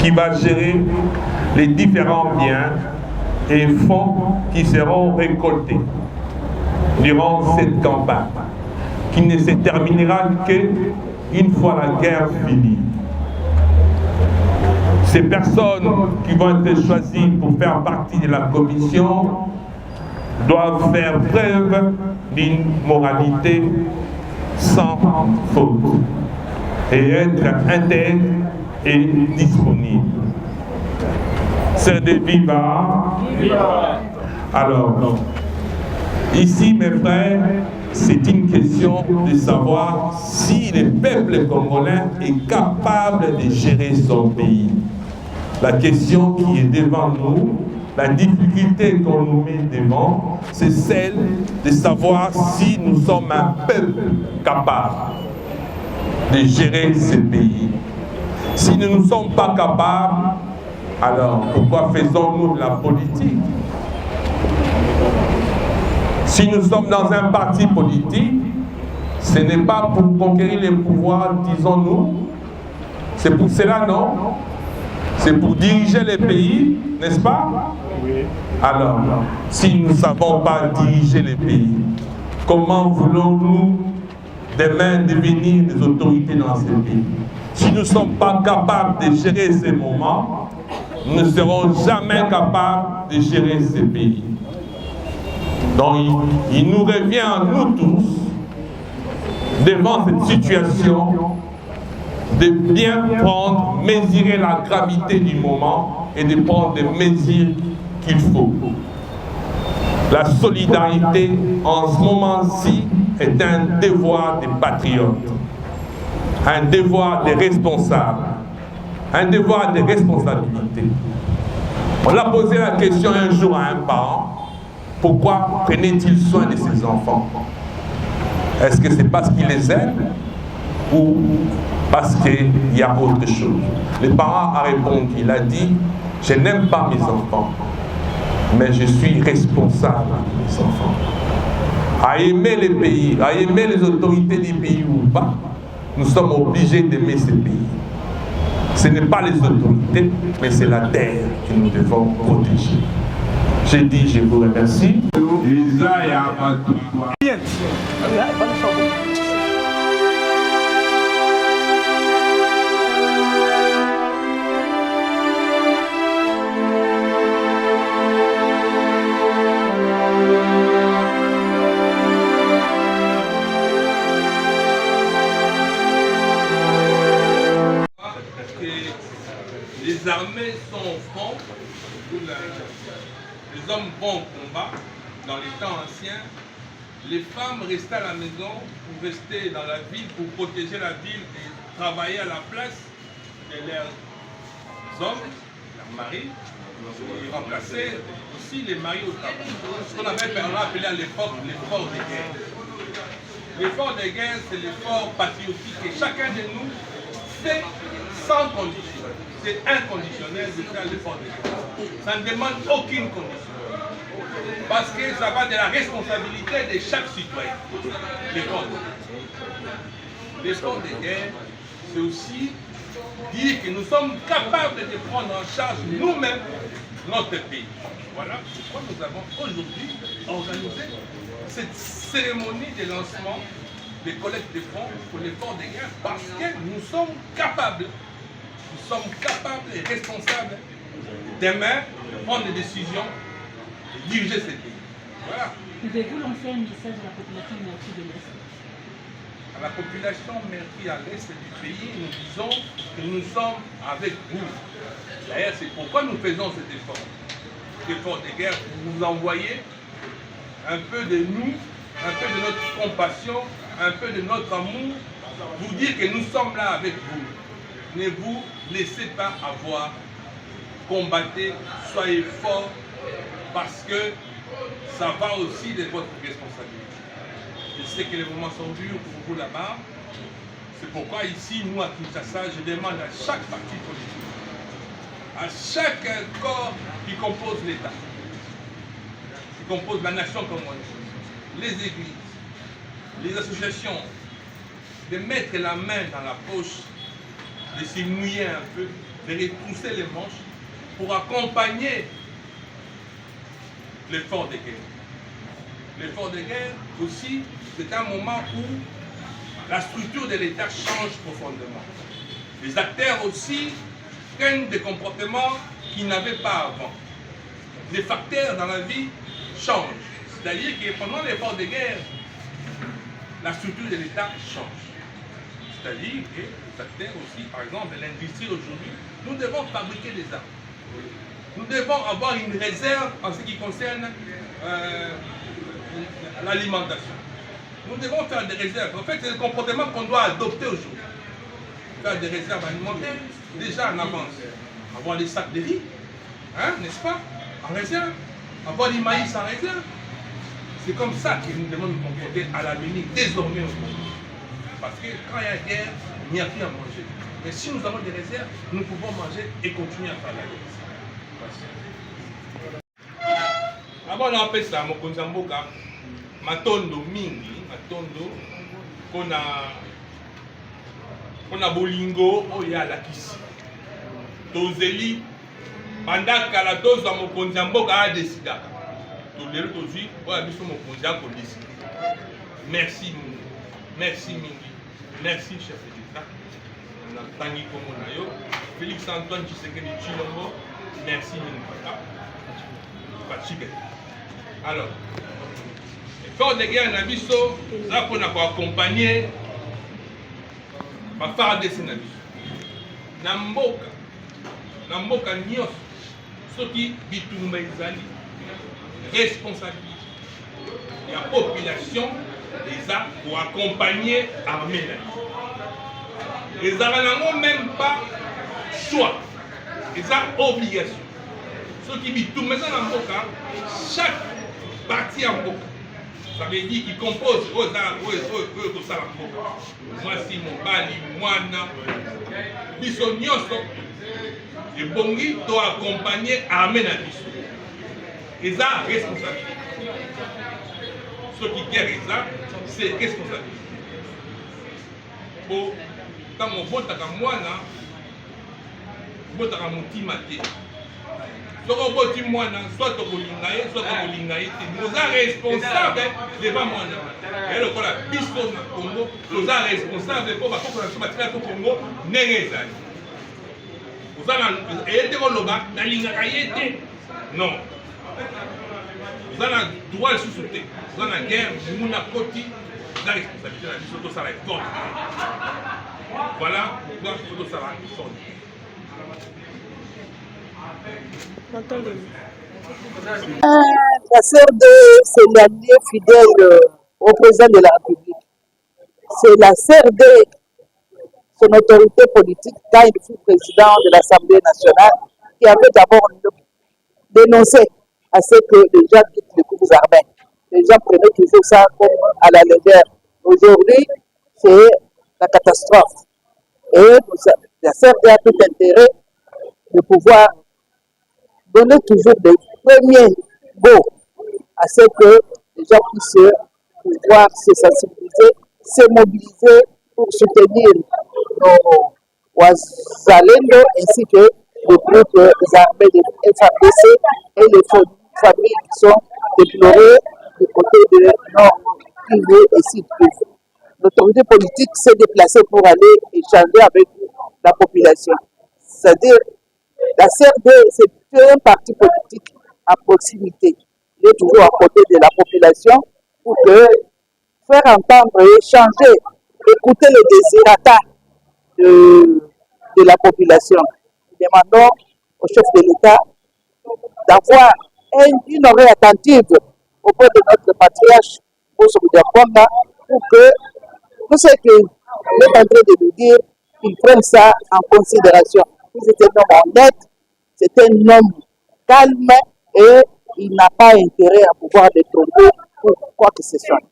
qui va gérer les différents biens et fonds qui seront récoltés durant cette campagne, qui ne se terminera qu'une fois la guerre finie. Ces personnes qui vont être choisies pour faire partie de la commission doivent faire preuve d'une moralité sans faute et être intègres et disponibles. C'est de viva. Alors, ici, mes frères, c'est une question de savoir si le peuple congolais est capable de gérer son pays. La question qui est devant nous, la difficulté qu'on nous met devant, c'est celle de savoir si nous sommes un peuple capable de gérer ce pays. Si nous ne sommes pas capables, alors pourquoi faisons-nous de la politique? Si nous sommes dans un parti politique, ce n'est pas pour conquérir les pouvoirs, disons-nous. C'est pour cela, non? C'est pour diriger les pays, n'est-ce pas? Oui. Alors, si nous ne savons pas diriger les pays, comment voulons-nous demain devenir des autorités dans ces pays? Si nous ne sommes pas capables de gérer ces moments, nous ne serons jamais capables de gérer ces pays. Donc, il nous revient à nous tous, devant cette situation, de bien prendre, mesurer la gravité du moment et de prendre les mesures qu'il faut. La solidarité, en ce moment-ci, est un devoir des patriotes, un devoir des responsables, un devoir de responsabilité. On a posé la question un jour à un parent, pourquoi prenait-il soin de ses enfants? Est-ce que c'est parce qu'il les aime ou parce qu'il y a autre chose? Le parent a répondu, il a dit, je n'aime pas mes enfants, mais je suis responsable de mes enfants. À aimer les pays, à aimer les autorités des pays ou pas, nous sommes obligés d'aimer ces pays. Ce n'est pas les autorités, mais c'est la terre que nous devons protéger. J'ai dit, je vous remercie. Les armées sont au front, les hommes vont au combat. Dans les temps anciens, les femmes restaient à la maison pour rester dans la ville, pour protéger la ville et travailler à la place de leurs hommes, leurs maris, et remplacer aussi les maris au travail. Ce qu'on avait appelé à l'époque l'effort de guerre. L'effort de guerre, c'est l'effort patriotique que chacun de nous fait sans condition. C'est inconditionnel de faire l'effort de guerre. Ça ne demande aucune condition. Parce que ça va de la responsabilité de chaque citoyen. L'effort de guerre. L'effort de guerre, c'est aussi dire que nous sommes capables de prendre en charge nous-mêmes notre pays. Voilà pourquoi nous avons aujourd'hui organisé cette cérémonie de lancement des collectes de fonds pour l'effort de guerre, parce que nous sommes capables. Nous sommes capables et responsables demain de prendre des décisions, de diriger ce pays. Voilà. Pouvez-vous lancer un message à la population merci de l'Est? À la population merci à l'Est du pays, nous disons que nous sommes avec vous. D'ailleurs, c'est pourquoi nous faisons cet effort. Cet effort de guerre pour vous envoyer un peu de nous, un peu de notre compassion, un peu de notre amour, vous dire que nous sommes là avec vous. Ne vous laissez pas avoir, combattez, soyez forts, parce que ça va aussi de votre responsabilité. Je sais que les moments sont durs pour vous là-bas, c'est pourquoi ici, nous à Kinshasa, je demande à chaque parti politique, à chaque corps qui compose l'État, qui compose la nation congolaise, les églises, les associations, de mettre la main dans la poche, de s'y mouiller un peu de retrousser les manches pour accompagner l'effort de guerre. L'effort de guerre aussi, c'est un moment où la structure de l'État change profondément. Les acteurs aussi prennent des comportements qu'ils n'avaient pas avant. Les facteurs dans la vie changent. C'est-à-dire que pendant l'effort de guerre, la structure de l'État change. C'est-à-dire que les acteurs aussi, par exemple, l'industrie aujourd'hui, nous devons fabriquer des armes. Nous devons avoir une réserve en ce qui concerne l'alimentation. Nous devons faire des réserves. En fait, c'est le comportement qu'on doit adopter aujourd'hui. Faire des réserves alimentaires, déjà en avance. Avoir des sacs de riz, hein, n'est-ce pas, en réserve. Avoir du maïs en réserve. C'est comme ça que nous devons nous comporter à l'avenir, désormais aujourd'hui. Parce que quand il y a guerre, il n'y a plus à manger. Mais si nous avons des réserves, nous pouvons manger et continuer à faire la guerre. Avant on appelle ça Mokonzamboka, matondo mingi, matondo kona bolingo oya la kisi. Tozeli bandaka la dose à Mokonzamboka a décidé. Tolero tozi oya biso Mokonzamboka ko décider. Merci mingi. Merci mingi. Merci chef de l'État. On a tangi comme on a yo. Félix Antoine Tshisekedi Tshilombo. Merci mingi papa. Alors, l'effort de guerre na biso, ça pour accompagner ma FARDC na biso. Na mboka nyos, ce qui bitumba ezali responsabilité. La population les a pour accompagner l'armée. Les Arabes n'ont même pas choix, ils ont obligation. Ce qui dit tout maintenant en Mboka, chaque partie en Mboka, ça veut dire qu'il compose aux Mboka. Moi, si mon bali, moana, biso nyonso, et bongi doit accompagner l'armée na biso. Ils ont responsabilité. Ce qui guerre c'est responsabilité. Pour quand on vote à moana, vote à mon team. Soit soit nous sommes responsables devant moi. Et le Congo, nous sommes responsables pour la Congo. Non. Vous avez le droit de sous-souter. Vous avez la guerre, vous avez la responsabilité de la responsabilité. Voilà pourquoi il faut que ça va sortir. La CRD, c'est l'allié fidèle au président de la République. C'est la CRD, son autorité politique, quand il fut président de l'Assemblée nationale, qui avait d'abord dénoncé à ce que les gens quittent les groupes armés. Les gens prenaient toujours ça comme à la légère. Aujourd'hui, c'est la catastrophe. Et la CRD a tout intérêt de pouvoir donner toujours des premiers mots à ce que les gens puissent pouvoir se sensibiliser, se mobiliser pour soutenir nos Wazalendo ainsi que les groupes armés des FARDC et les familles qui sont déplorées du côté de Nord Kivu et Sud Kivu. L'autorité politique s'est déplacée pour aller échanger avec la population. C'est-à-dire, la CRD, c'est un parti politique à proximité. Il est toujours à côté de la population pour faire entendre et échanger, écouter les désirata de la population. Nous demandons au chef de l'État d'avoir une oreille attentive auprès de notre patriarche Bosso Diakonda pour que tout ce qu'il est en train de nous dire, il prenne ça en considération. C'est un homme honnête, c'est un homme calme et il n'a pas intérêt à pouvoir détourner pour quoi que ce soit.